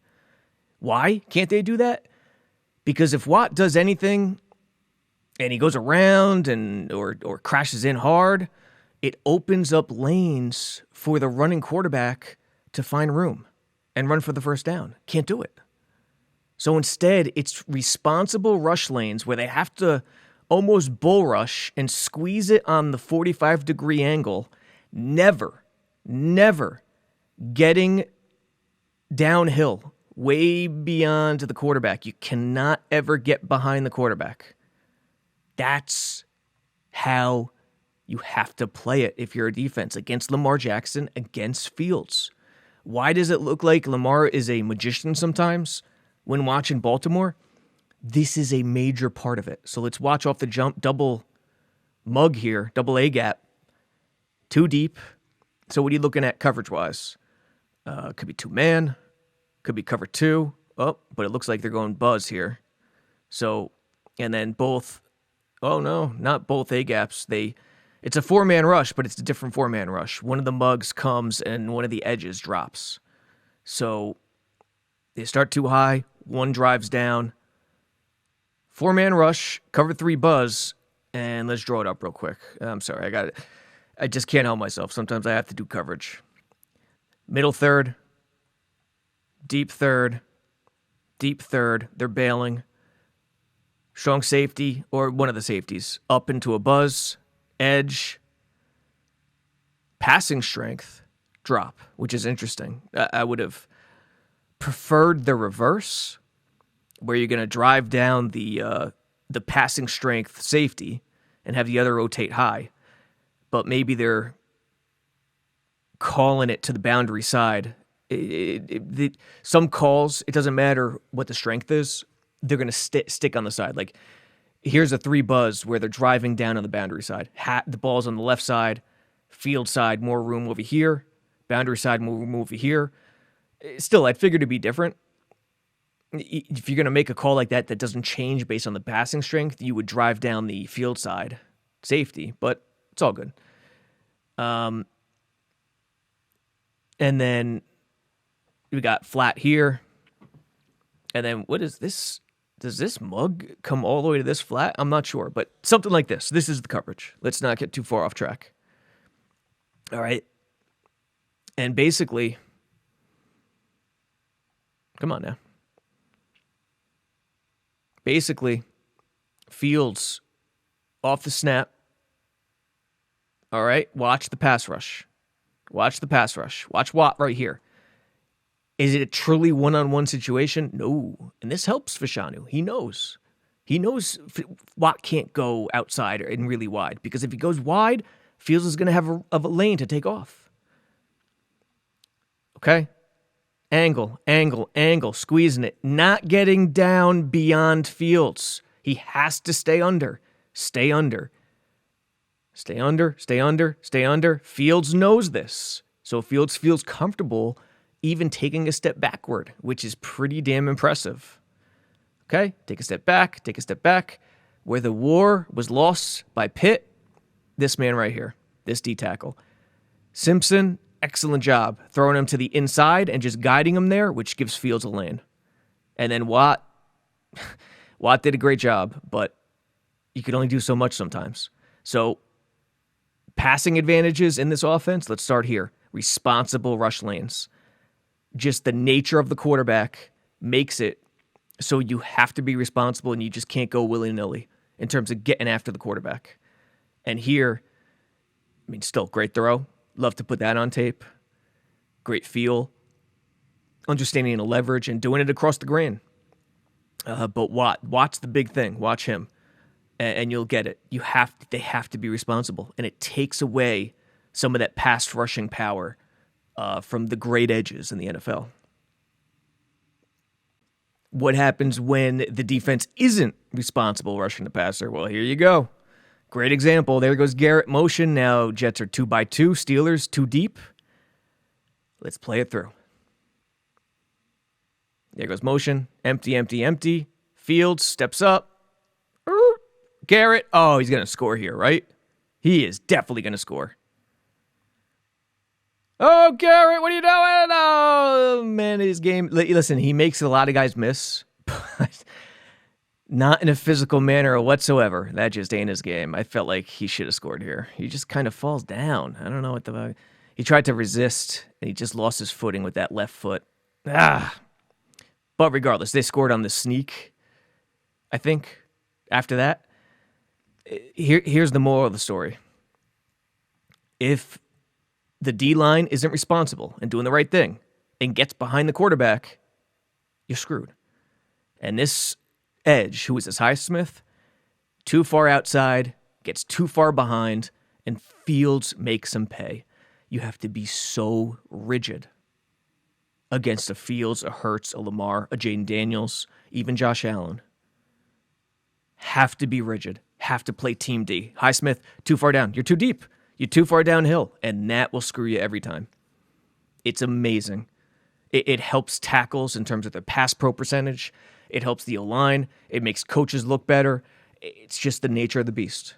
Why can't they do that? Because if Watt does anything and he goes around or crashes in hard, it opens up lanes for the running quarterback to find room and run for the first down. Can't do it. So instead, it's responsible rush lanes where they have to almost bull rush and squeeze it on the 45-degree angle, never getting downhill, way beyond the quarterback. You cannot ever get behind the quarterback. That's how you have to play it if you're a defense against Lamar Jackson, against Fields. Why does it look like Lamar is a magician sometimes when watching Baltimore? This is a major part of it. So let's watch off the jump. Double mug here, double A gap. Too deep. So what are you looking at coverage-wise? Could be two-man. Could be cover two. Oh, but it looks like they're going buzz here. So, and then both, oh no, not both A-gaps. It's a four-man rush, but it's a different four-man rush. One of the mugs comes and one of the edges drops. So they start too high. One drives down. Four-man rush, cover three buzz, and let's draw it up real quick. I'm sorry, I just can't help myself. Sometimes I have to do coverage. Middle third, deep third, deep third. They're bailing. Strong safety, or one of the safeties, up into a buzz, edge, passing strength, drop, which is interesting. I would have preferred the reverse, where you're going to drive down the passing strength safety and have the other rotate high. But maybe they're calling it to the boundary side. Some calls, it doesn't matter what the strength is, they're going to stick on the side. Like, here's a three buzz where they're driving down on the boundary side. The ball's on the left side, field side, more room over here, boundary side, more room over here. Still, I'd figure to be different. If you're going to make a call like that doesn't change based on the passing strength, you would drive down the field side safety, but it's all good. And then we got flat here. And then what is this? Does this mug come all the way to this flat? I'm not sure, but something like this. This is the coverage. Let's not get too far off track. All right. And basically, come on now. Basically, Fields off the snap. All right, watch the pass rush. Watch the pass rush. Watch Watt right here. Is it a truly one-on-one situation? No. And this helps Fashanu. He knows. He knows Watt can't go outside and really wide, because if he goes wide, Fields is going to have a lane to take off. Okay? Angle, squeezing it. Not getting down beyond Fields. He has to stay under. Stay under. Fields knows this. So Fields feels comfortable even taking a step backward, which is pretty damn impressive. Okay? Take a step back. Where the war was lost by Pitt, this man right here, this D tackle. Simpson excellent job throwing him to the inside and just guiding him there, which gives Fields a lane. And then Watt did a great job, but you can only do so much sometimes. So passing advantages in this offense, let's start here. Responsible rush lanes. Just the nature of the quarterback makes it so you have to be responsible and you just can't go willy-nilly in terms of getting after the quarterback. And here, I mean, still great throw. Love to put that on tape. Great feel. Understanding the leverage and doing it across the grain. But Watt's the big thing. Watch him. And you'll get it. They have to be responsible. And it takes away some of that pass rushing power from the great edges in the NFL. What happens when the defense isn't responsible rushing the passer? Well, here you go. Great example. There goes Garrett motion. Now Jets are 2-by-2. Steelers 2 deep. Let's play it through. There goes motion. Empty, empty, empty. Fields steps up. Garrett. Oh, he's going to score here, right? He is definitely going to score. Oh, Garrett, what are you doing? Oh, man, his game. Listen, he makes a lot of guys miss, but not in a physical manner whatsoever. That just ain't his game. I felt like he should have scored here. He just kind of falls down. I don't know what the... He tried to resist, and he just lost his footing with that left foot. But regardless, they scored on the sneak, I think, after that. Here's the moral of the story. If the D-line isn't responsible and doing the right thing and gets behind the quarterback, you're screwed. And this edge, who is this Highsmith, too far outside, gets too far behind, and Fields makes him pay. You have to be so rigid against a Fields, a Hurts, a Lamar, a Jaden Daniels, even Josh Allen. Have to be rigid. Have to play Team D. Highsmith, too far down. You're too deep. You're too far downhill, and that will screw you every time. It's amazing. It helps tackles in terms of their pass pro percentage. It helps the O-line. It makes coaches look better. It's just the nature of the beast.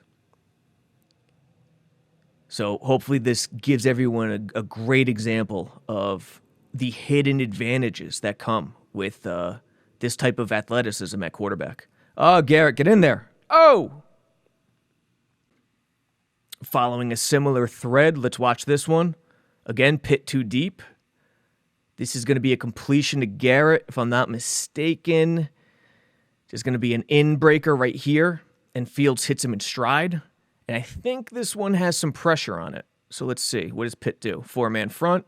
So hopefully this gives everyone a great example of the hidden advantages that come with this type of athleticism at quarterback. Oh, Garrett, get in there. Oh! Following a similar thread, let's watch this one. Again, Pitt too deep. This is going to be a completion to Garrett, if I'm not mistaken. There's going to be an in-breaker right here, and Fields hits him in stride. And I think this one has some pressure on it. So let's see. What does Pitt do? 4-man front.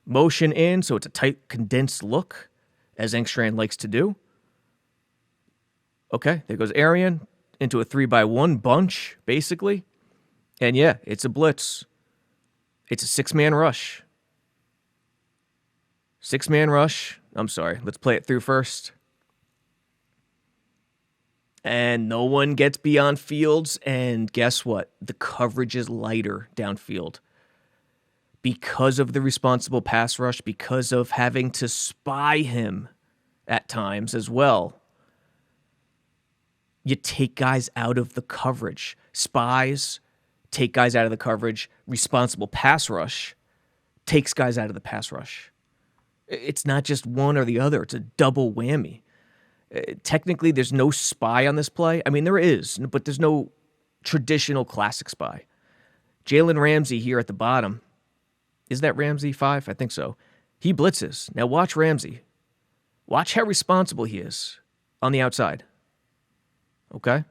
Motion in, so it's a tight, condensed look, as Engstrand likes to do. Okay, there goes Arian into a 3-by-1 bunch, basically. And yeah, it's a blitz. It's a 6-man rush. 6-man rush. I'm sorry. Let's play it through first. And no one gets beyond Fields. And guess what? The coverage is lighter downfield. Because of the responsible pass rush, because of having to spy him at times as well. You take guys out of the coverage. Spies take guys out of the coverage. Responsible pass rush takes guys out of the pass rush. It's not just one or the other. It's a double whammy. Technically, there's no spy on this play. I mean, there is, but there's no traditional classic spy. Jalen Ramsey here at the bottom. Is that Ramsey 5? I think so. He blitzes. Now watch Ramsey. Watch how responsible he is on the outside. Okay?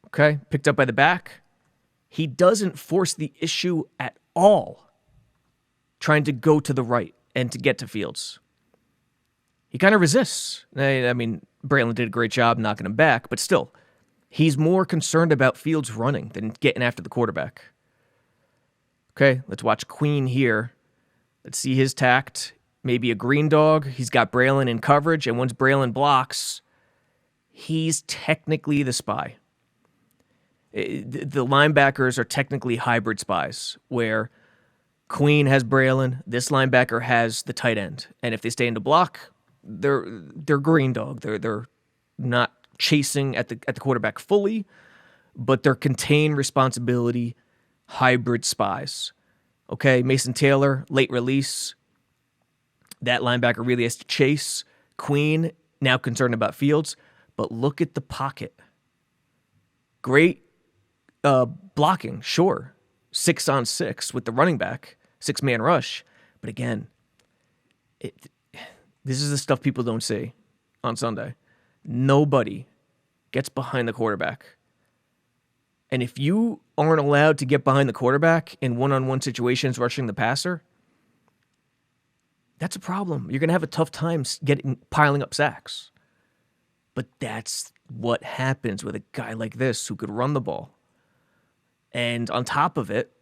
Okay, picked up by the back. He doesn't force the issue at all, trying to go to the right and to get to Fields. He kind of resists. I mean, Braylon did a great job knocking him back, but still, he's more concerned about Fields running than getting after the quarterback. Okay, let's watch Queen here. Let's see his tact. Maybe a green dog. He's got Braylon in coverage, and once Braylon blocks, he's technically the spy. The linebackers are technically hybrid spies, where Queen has Braylon, this linebacker has the tight end, and if they stay in the block, they're green dog. They're not chasing at the quarterback fully, but they're contained responsibility hybrid spies. Okay, Mason Taylor, late release. That linebacker really has to chase. Queen, now concerned about Fields. But look at the pocket. Great blocking, sure. 6-on-6 with the running back. 6-man rush. But again, this is the stuff people don't see on Sunday. Nobody gets behind the quarterback. And if you aren't allowed to get behind the quarterback in one-on-one situations rushing the passer, that's a problem. You're going to have a tough time piling up sacks. But that's what happens with a guy like this who could run the ball. And on top of it,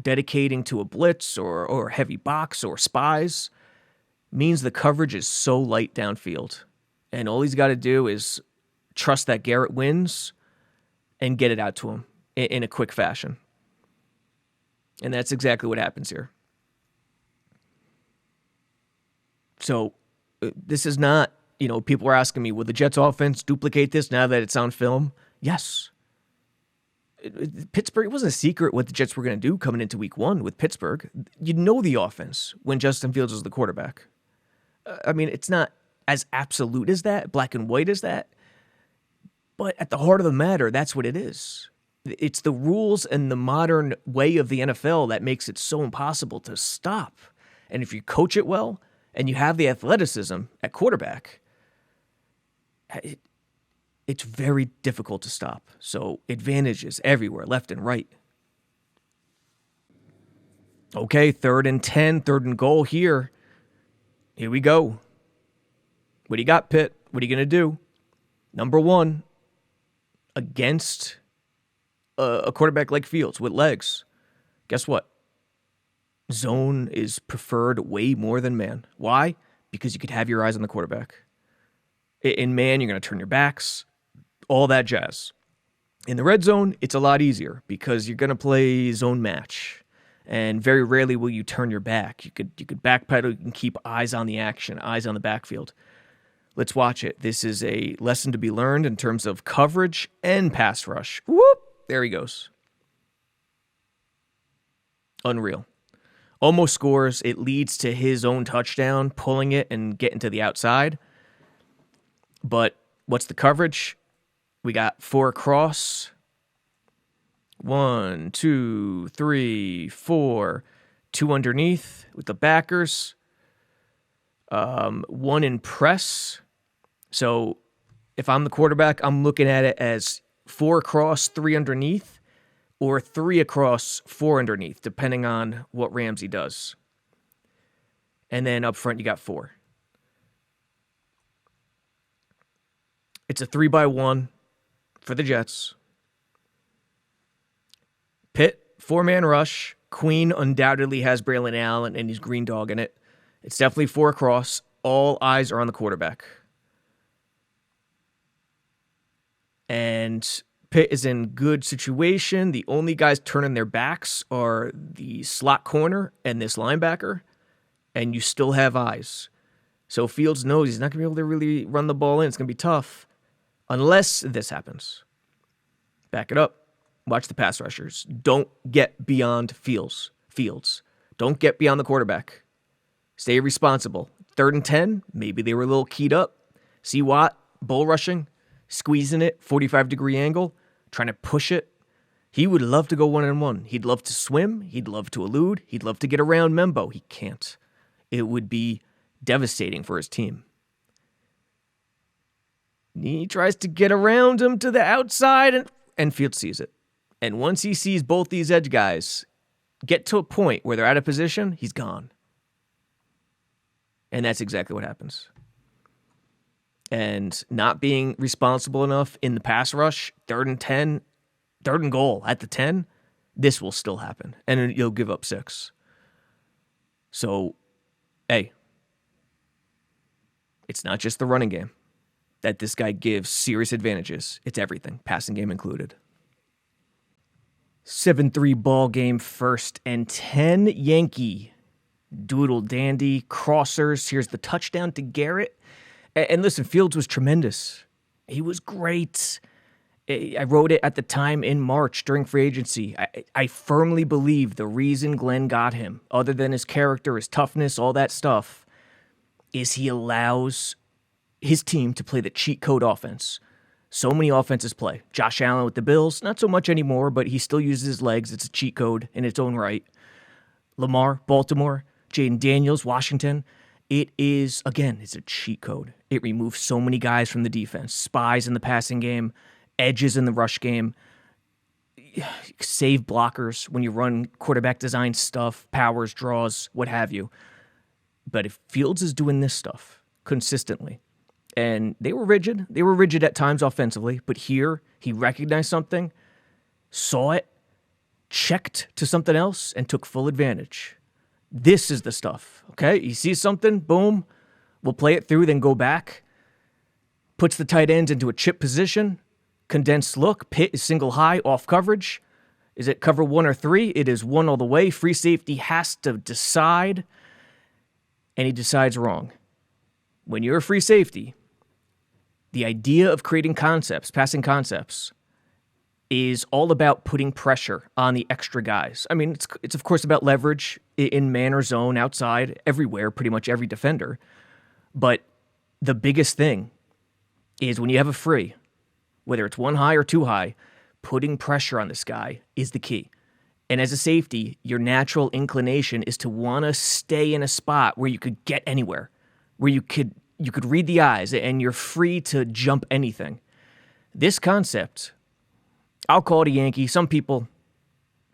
dedicating to a blitz or heavy box or spies means the coverage is so light downfield. And all he's got to do is trust that Garrett wins and get it out to him in a quick fashion. And that's exactly what happens here. So this is not, people are asking me, will the Jets offense duplicate this now that it's on film? Yes. Pittsburgh, it wasn't a secret what the Jets were going to do coming into week 1 with Pittsburgh. You know the offense when Justin Fields was the quarterback. It's not as absolute as that, black and white as that. But at the heart of the matter, that's what it is. It's the rules and the modern way of the NFL that makes it so impossible to stop. And if you coach it well and you have the athleticism at quarterback, it's very difficult to stop. So advantages everywhere, left and right. Okay, 3rd and 10, 3rd and goal here. Here we go. What do you got, Pitt? What are you going to do? Number 1, against a quarterback like Fields with legs. Guess what? Zone is preferred way more than man. Why? Because you could have your eyes on the quarterback. In man, you're going to turn your backs, all that jazz. In the red zone, it's a lot easier because you're going to play zone match. And very rarely will you turn your back. You could backpedal, you can keep eyes on the action, eyes on the backfield. Let's watch it. This is a lesson to be learned in terms of coverage and pass rush. Whoop! There he goes. Unreal. Almost scores. It leads to his own touchdown, pulling it and getting to the outside. But what's the coverage? We got 4 across. 1, 2, 3, 4. 2 underneath with the backers. 1 in press. So if I'm the quarterback, I'm looking at it as 4 across, 3 underneath, or 3 across, 4 underneath, depending on what Ramsey does. And then up front, you got 4. It's a 3-by-1 for the Jets. Pitt, 4-man rush. Queen undoubtedly has Braylon Allen and he's green dog in it. It's definitely 4 across. All eyes are on the quarterback. And Pitt is in good situation. The only guys turning their backs are the slot corner and this linebacker. And you still have eyes. So Fields knows he's not going to be able to really run the ball in. It's going to be tough. Unless this happens. Back it up. Watch the pass rushers. Don't get beyond Fields. Don't get beyond the quarterback. Stay responsible. 3rd and 10, maybe they were a little keyed up. See Watt, bull rushing, squeezing it, 45-degree angle, trying to push it. He would love to go 1-on-1. He'd love to swim. He'd love to elude. He'd love to get around Membo. He can't. It would be devastating for his team. He tries to get around him to the outside, and Fields sees it. And once he sees both these edge guys get to a point where they're out of position, he's gone. And that's exactly what happens. And not being responsible enough in the pass rush, 3rd and 10, 3rd and goal at the 10, this will still happen. And you'll give up 6. So, hey, it's not just the running game that this guy gives serious advantages. It's everything, passing game included. 7-3 ball game, 1st and 10. Yankee doodle dandy crossers. Here's the touchdown to Garrett. And listen, Fields was tremendous. He was great. I wrote it at the time in March during free agency. I firmly believe the reason Glenn got him, other than his character, his toughness, all that stuff, is he allows his team to play the cheat code offense. So many offenses play. Josh Allen with the Bills, not so much anymore, but he still uses his legs. It's a cheat code in its own right. Lamar, Baltimore, Jaden Daniels, Washington. It is, again, it's a cheat code. It removes so many guys from the defense. Spies in the passing game, edges in the rush game, save blockers when you run quarterback design stuff, powers, draws, what have you. But if Fields is doing this stuff consistently, and they were rigid at times offensively, but here he recognized something, saw it, checked to something else, and took full advantage. This is the stuff, okay? He sees something, boom, we'll play it through, then go back, puts the tight ends into a chip position, condensed look, Pitt is single high, off coverage. Is it cover 1 or 3? It is 1 all the way. Free safety has to decide, and he decides wrong. When you're a free safety, the idea of creating concepts, passing concepts, is all about putting pressure on the extra guys. I mean, it's of course about leverage in man or zone, outside, everywhere, pretty much every defender. But the biggest thing is when you have a free, whether it's 1 high or 2 high, putting pressure on this guy is the key. And as a safety, your natural inclination is to want to stay in a spot where you could get anywhere, where you could read the eyes and you're free to jump anything. This concept, I'll call it a Yankee. Some people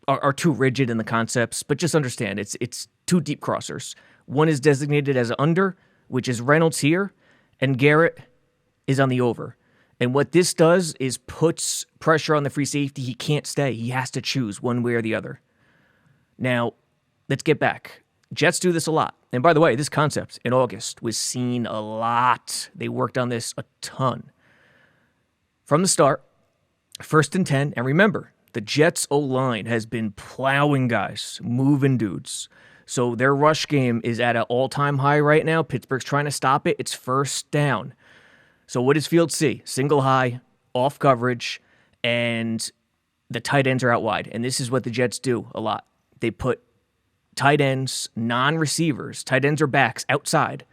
are too rigid in the concepts, but just understand it's 2 deep crossers. One is designated as an under, which is Reynolds here, and Garrett is on the over. And what this does is puts pressure on the free safety. He can't stay. He has to choose one way or the other. Now, let's get back. Jets do this a lot. And by the way, this concept in August was seen a lot. They worked on this a ton. From the start, 1st and 10, and remember, the Jets' O-line has been plowing guys, moving dudes. So their rush game is at an all-time high right now. Pittsburgh's trying to stop it. It's 1st down. So what does Fields see? Single high, off coverage, and the tight ends are out wide. And this is what the Jets do a lot. They put tight ends, non-receivers, tight ends or backs outside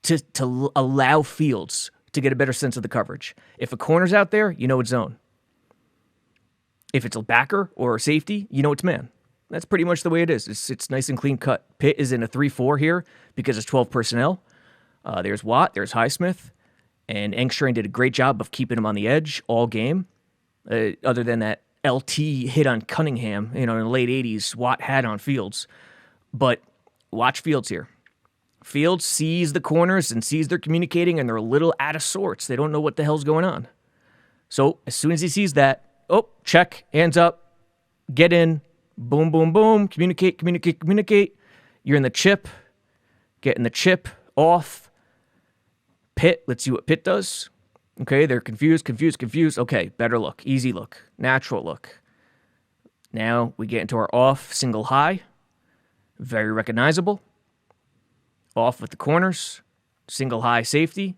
to allow Fields to get a better sense of the coverage. If a corner's out there, you know it's zone. If it's a backer or a safety, you know it's man. That's pretty much the way it is. It's nice and clean cut. Pitt is in a 3-4 here because it's 12 personnel. There's Watt, there's Highsmith, and Engstrand did a great job of keeping him on the edge all game. Other than that LT hit on Cunningham, in the late 80s, Watt had on Fields. But watch Fields here. Fields sees the corners and sees they're communicating and they're a little out of sorts. They don't know what the hell's going on. So as soon as he sees that, check, hands up, get in, boom, boom, boom, communicate. You're in the chip, getting the chip off. Pitt, let's see what Pitt does. Okay, they're confused. Okay, better look, easy look, natural look. Now we get into our off single high. Very recognizable. Off with the corners. Single high safety.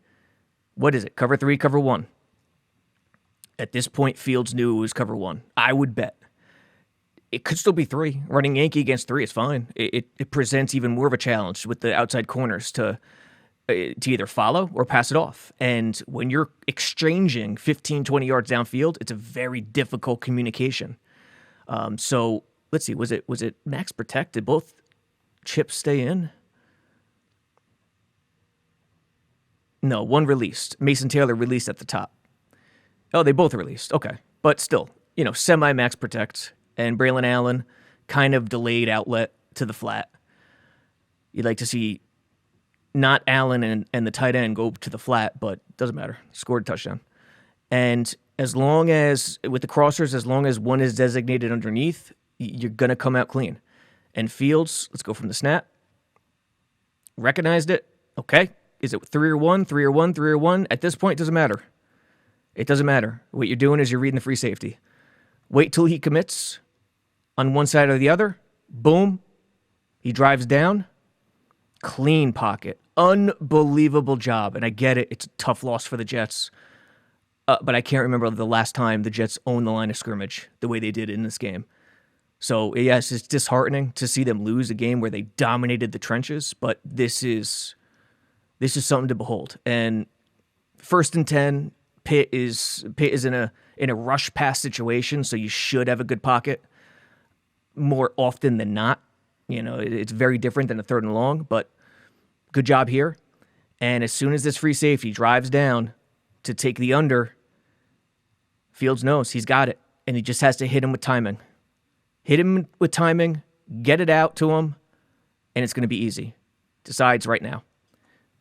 What is it? Cover 3, cover 1. At this point, Fields knew it was cover 1. I would bet. It could still be 3. Running Yankee against 3 is fine. It presents even more of a challenge with the outside corners to either follow or pass it off. And when you're exchanging 15, 20 yards downfield, it's a very difficult communication. So let's see. Was it max protect? Did both chips stay in? No, one released. Mason Taylor released at the top. Oh, they both released. Okay. But still, semi-max protect. And Braylon Allen kind of delayed outlet to the flat. You'd like to see not Allen and the tight end go to the flat, but doesn't matter. Scored a touchdown. And as long as, with the crossers, as long as one is designated underneath, you're going to come out clean. And Fields, let's go from the snap. Recognized it. Okay. Is it 3 or 1, 3 or 1, 3 or 1? At this point, it doesn't matter. It doesn't matter. What you're doing is you're reading the free safety. Wait till he commits on one side or the other. Boom. He drives down. Clean pocket. Unbelievable job. And I get it. It's a tough loss for the Jets. but I can't remember the last time the Jets owned the line of scrimmage the way they did in this game. So, yes, it's disheartening to see them lose a game where they dominated the trenches, but this is something to behold. And 1st and 10, Pitt is in a rush pass situation, so you should have a good pocket more often than not. It's very different than a 3rd and long, but good job here. And as soon as this free safety drives down to take the under, Fields knows he's got it, and he just has to hit him with timing. Hit him with timing, get it out to him, and it's going to be easy. Decides right now.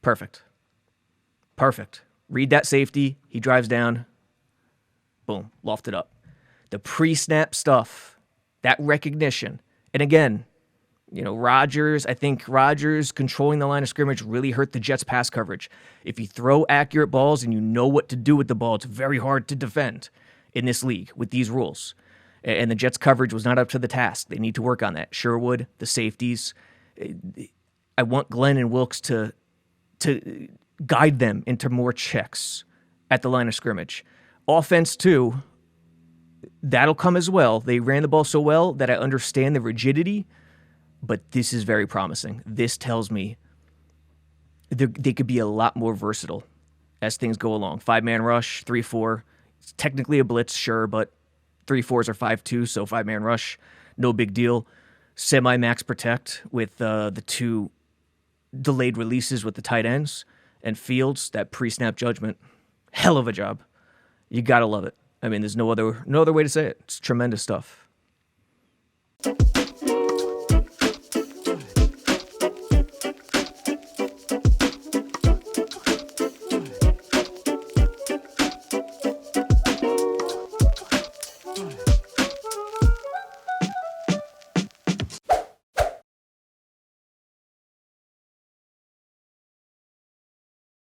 Perfect. Read that safety. He drives down. Boom. Lofted up. The pre-snap stuff, that recognition. And again, I think Rodgers controlling the line of scrimmage really hurt the Jets' pass coverage. If you throw accurate balls and you know what to do with the ball, it's very hard to defend in this league with these rules. And the Jets' coverage was not up to the task. They need to work on that. Sherwood, the safeties. I want Glenn and Wilkes to guide them into more checks at the line of scrimmage. Offense, too, that'll come as well. They ran the ball so well that I understand the rigidity, but this is very promising. This tells me they could be a lot more versatile as things go along. 5-man rush, 3-4. It's technically a blitz, sure, but 3-4s are 5-2, so 5-man rush, no big deal. Semi-max protect with the 2 delayed releases with the tight ends. And Fields, that pre-snap judgment, hell of a job. You got to love it. I mean, there's no other way to say it. It's tremendous stuff.